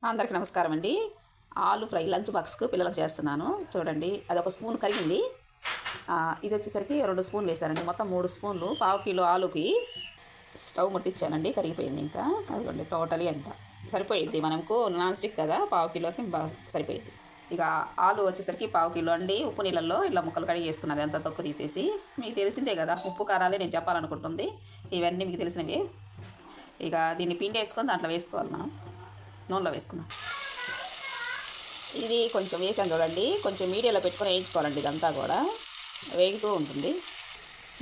అందరికీ నమస్కారం అండి. ఆలు ఫ్రై లంచ్ బాక్స్‌కు పిల్లలకు చేస్తున్నాను. చూడండి అదొక స్పూన్ కరిగింది. ఇది వచ్చేసరికి 2 స్పూన్లు వేసానండి. మొత్తం 3 స్పూన్లు, పావు కిలో ఆలుకి స్టవ్ ముట్టించానండి. కరిగిపోయింది ఇంకా. అదిగోండి టోటలీ ఎంత సరిపోయిద్ది. మనకు నాన్ స్టిక్ కదా, పావు కిలోకి సరిపోయిద్ది. ఇక ఆలు వచ్చేసరికి పావు కిలో అండి. ఉప్పు నీళ్ళల్లో ఇలా ముక్కలు కడిగి వేసుకున్నది, అంతా తొక్కు తీసేసి. మీకు తెలిసిందే కదా, ఉప్పు కారాలే నేను చెప్పాలనుకుంటుంది. ఇవన్నీ మీకు తెలిసినవి. ఇక దీన్ని పిండి వేసుకొని దాంట్లో వేసుకోవాలి, మనం నూనెలో వేసుకుందాం. ఇది కొంచెం వేసాను చూడండి, కొంచెం మీడియంలో పెట్టుకొని వేయించుకోవాలండి. ఇదంతా కూడా వేగుతూ ఉంటుంది.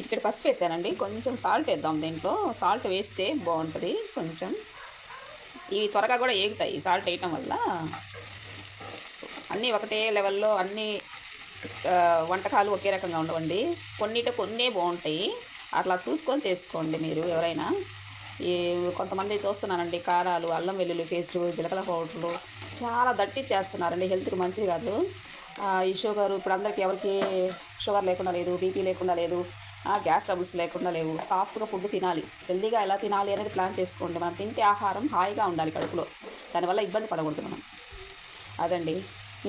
ఇక్కడ పసుపు వేసానండి, కొంచెం సాల్ట్ వేద్దాం దీంట్లో. సాల్ట్ వేస్తే బాగుంటుంది కొంచెం. ఇవి త్వరగా కూడా వేగుతాయి సాల్ట్ వేయటం వల్ల. అన్నీ ఒకటే లెవెల్లో అన్నీ వంటకాలు ఒకే రకంగా ఉండవండి. కొన్నే బాగుంటాయి. అట్లా చూసుకొని చేసుకోండి మీరు ఎవరైనా. ఈ కొంతమంది చూస్తున్నానండి, కారాలు, అల్లం వెల్లుల్లి పేస్టు, జీలకర్ర పౌడర్లు చాలా చేస్తున్నారండి. హెల్త్కి మంచిది కాదు. ఈ షుగర్ ఇప్పుడు అందరికీ, ఎవరికి షుగర్ లేకుండా లేదు, బీపీ లేకుండా లేదు, గ్యాస్ ట్రబుల్స్ లేకుండా లేవు. సాఫ్ట్గా ఫుడ్ తినాలి. హెల్తీగా ఎలా తినాలి అనేది ప్లాన్ చేసుకోండి. మనం తింటే ఆహారం హాయిగా ఉండాలి కడుపులో, దానివల్ల ఇబ్బంది పడకూడదు మనం. అదండి.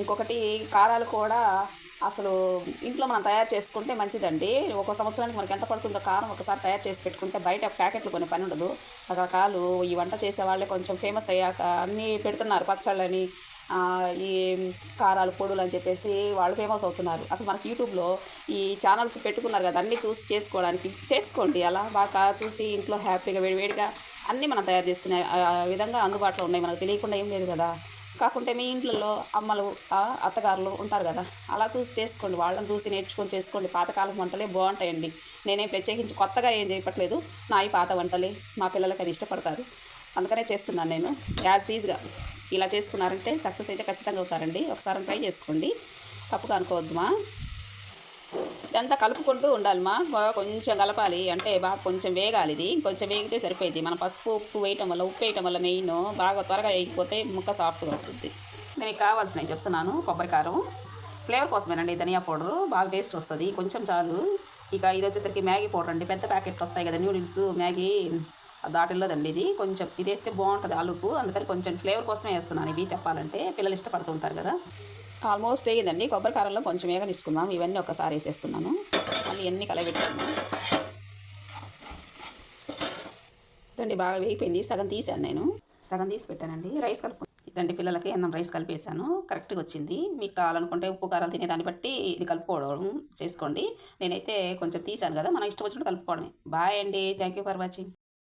ఇంకొకటి, కారాలు కూడా అసలు ఇంట్లో మనం తయారు చేసుకుంటే మంచిదండి. ఒక సంవత్సరానికి మనకి ఎంత పడుతుందో కారం ఒకసారి తయారు చేసి పెట్టుకుంటే బయట ప్యాకెట్లు కొన్ని పని ఉండదు. రకరకాలు ఈ వంట చేసే వాళ్ళే కొంచెం ఫేమస్ అయ్యాక అన్నీ పెడుతున్నారు, పచ్చళ్ళని, ఈ కారాలు, పొడులు అని చెప్పేసి వాళ్ళు ఫేమస్ అవుతున్నారు. అసలు మనకి యూట్యూబ్లో ఈ ఛానల్స్ పెట్టుకున్నారు కదా, అన్నీ చూసి చేసుకోండి. అలా బాగా చూసి ఇంట్లో హ్యాపీగా వేడివేడిగా అన్నీ మనం తయారు చేసుకునే విధంగా అందుబాటులో ఉన్నాయి. మనకు తెలియకుండా ఏం లేదు కదా. కాకుంటే మీ ఇంట్లో అమ్మలు, అత్తగారులు ఉంటారు కదా, అలా చూసి చేసుకోండి. వాళ్ళని చూసి నేర్చుకొని చేసుకోండి. పాతకాలం వంటలే బాగుంటాయండి. నేనేం ప్రత్యేకించి కొత్తగా ఏం చేయట్లేదు. నా ఈ పాత వంటలే మా పిల్లలకి అది ఇష్టపడతారు, అందుకనే చేస్తున్నాను నేను. యాజ్ ఈజ్గా ఇలా చేసుకున్నారంటే సక్సెస్ అయితే ఖచ్చితంగా అవుతారండి. ఒకసారి ట్రై చేసుకోండి, తప్పుగా అనుకోవద్దుమా. ఇదంతా కలుపుకుంటూ ఉండాలి మా. కొంచెం కలపాలి, అంటే బాగా కొంచెం వేగాలి. ఇది కొంచెం వేగితే సరిపోయింది. మనం పసుపు, ఉప్పు వేయటం వల్ల మెయిన్ బాగా త్వరగా వేగిపోతే ముక్క సాఫ్ట్గా వస్తుంది. దీనికి కావాల్సినవి చెప్తున్నాను. కొబ్బరి కారం ఫ్లేవర్ కోసమేనండి. ధనియా పౌడరు బాగా టేస్ట్ వస్తుంది, కొంచెం చాలు. ఇక ఇది వచ్చేసరికి మ్యాగీ పౌడర్ అండి. పెద్ద ప్యాకెట్లు వస్తాయి కదా న్యూడిల్స్, మ్యాగీ, దాటిల్లోదండి ఇది. కొంచెం ఇది వేస్తే బాగుంటుంది ఆలుకు, అందుకని కొంచెం ఫ్లేవర్ కోసమే వేస్తున్నాను. ఇవి చెప్పాలంటే పిల్లలు ఇష్టపడుతూ ఉంటారు కదా. ఆల్మోస్ట్ వేయదండి. కొబ్బరి కారంలో కొంచెం వేగనిసుకుందాం. ఇవన్నీ ఒకసారి వేసేస్తున్నాను, మళ్ళీ ఎన్ని కలబెట్టుకున్నాను. ఇదండి బాగా వేగిపోయింది. సగం తీసాను, నేను సగం తీసి పెట్టానండి. రైస్ కలుపు ఇదండి, పిల్లలకి అన్నం రైస్ కలిపేసాను, కరెక్ట్గా వచ్చింది. మీకు కావాలనుకుంటే ఉప్పు కారాలు తినేదాన్ని బట్టి ఇది కలుపుకోవడం చేసుకోండి. నేనైతే కొంచెం తీసాను కదా, మనం ఇష్టం వచ్చినట్టు కలుపుకోవడమే. బాయ్ అండి, థ్యాంక్ యూ ఫర్ వాచింగ్.